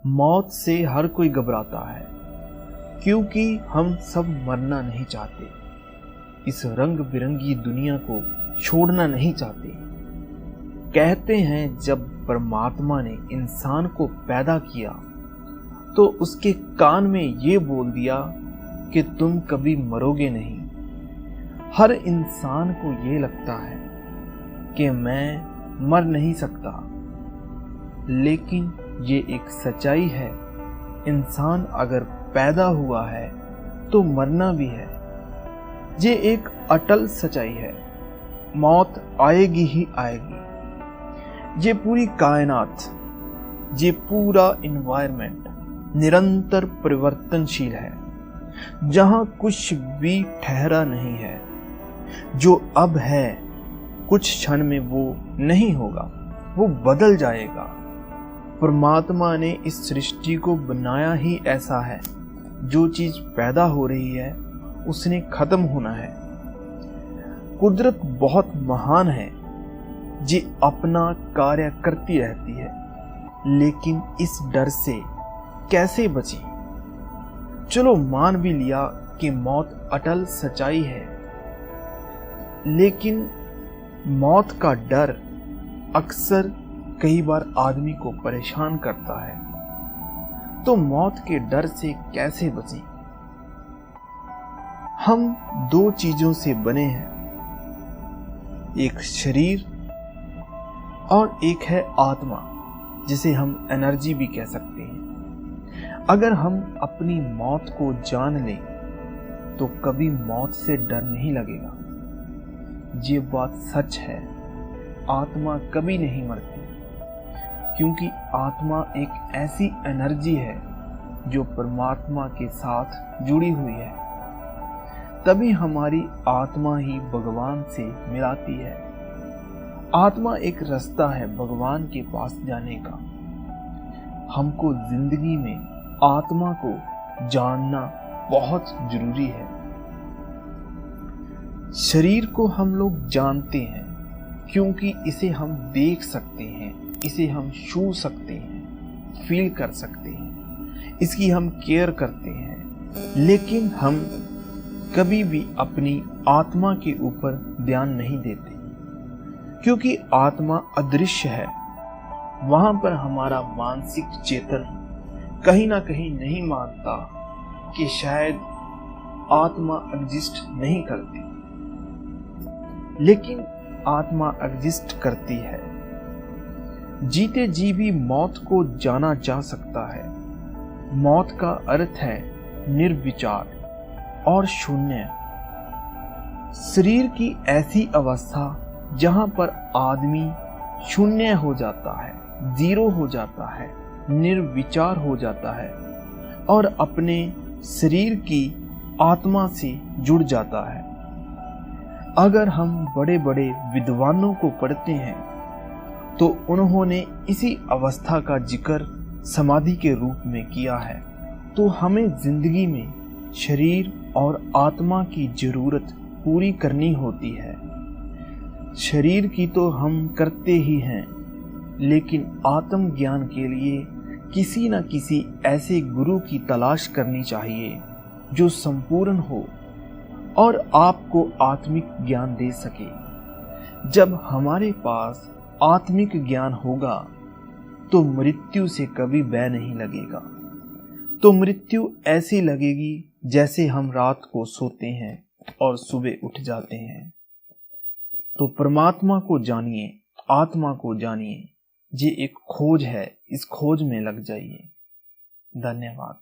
मौत से हर कोई घबराता है, क्योंकि हम सब मरना नहीं चाहते, इस रंग बिरंगी दुनिया को छोड़ना नहीं चाहते। कहते हैं जब परमात्मा ने इंसान को पैदा किया तो उसके कान में ये बोल दिया कि तुम कभी मरोगे नहीं। हर इंसान को ये लगता है कि मैं मर नहीं सकता, लेकिन ये एक सच्चाई है। इंसान अगर पैदा हुआ है तो मरना भी है। ये एक अटल सच्चाई है। मौत आएगी ही आएगी। ये पूरी कायनात, ये पूरा इन्वायरमेंट निरंतर परिवर्तनशील है, जहां कुछ भी ठहरा नहीं है। जो अब है कुछ क्षण में वो नहीं होगा, वो बदल जाएगा। परमात्मा ने इस सृष्टि को बनाया ही ऐसा है। जो चीज पैदा हो रही है उसने खत्म होना है। कुदरत बहुत महान है, जी अपना कार्य करती रहती है, लेकिन इस डर से कैसे बची? चलो मान भी लिया कि मौत अटल सच्चाई है, लेकिन मौत का डर अक्सर कई बार आदमी को परेशान करता है। तो मौत के डर से कैसे बचें? हम दो चीजों से बने हैं, एक शरीर और एक है आत्मा, जिसे हम एनर्जी भी कह सकते हैं। अगर हम अपनी मौत को जान लें तो कभी मौत से डर नहीं लगेगा। ये बात सच है। आत्मा कभी नहीं मरती, क्योंकि आत्मा एक ऐसी एनर्जी है जो परमात्मा के साथ जुड़ी हुई है। तभी हमारी आत्मा ही भगवान से मिलाती है। आत्मा एक रास्ता है भगवान के पास जाने का। हमको जिंदगी में आत्मा को जानना बहुत जरूरी है। शरीर को हम लोग जानते हैं क्योंकि इसे हम देख सकते हैं, इसे हम छू सकते हैं, फील कर सकते हैं, इसकी हम केयर करते हैं। लेकिन हम कभी भी अपनी आत्मा के ऊपर ध्यान नहीं देते, क्योंकि आत्मा अदृश्य है। वहां पर हमारा मानसिक चेतन कहीं ना कहीं नहीं मानता कि शायद आत्मा एग्जिस्ट नहीं करती, लेकिन आत्मा एग्जिस्ट करती है। जीते जी भी मौत को जाना जा सकता है। मौत का अर्थ है निर्विचार और शून्य। शरीर की ऐसी अवस्था जहां पर आदमी शून्य हो जाता है, जीरो हो जाता है, निर्विचार हो जाता है और अपने शरीर की आत्मा से जुड़ जाता है। अगर हम बड़े बड़े विद्वानों को पढ़ते हैं तो उन्होंने इसी अवस्था का जिक्र समाधि के रूप में किया है। तो हमें जिंदगी में शरीर और आत्मा की जरूरत पूरी करनी होती है। शरीर की तो हम करते ही हैं, लेकिन आत्म ज्ञान के लिए किसी न किसी ऐसे गुरु की तलाश करनी चाहिए जो संपूर्ण हो और आपको आत्मिक ज्ञान दे सके। जब हमारे पास आत्मिक ज्ञान होगा तो मृत्यु से कभी भय नहीं लगेगा। तो मृत्यु ऐसी लगेगी जैसे हम रात को सोते हैं और सुबह उठ जाते हैं। तो परमात्मा को जानिए, आत्मा को जानिए। ये एक खोज है, इस खोज में लग जाइए। धन्यवाद।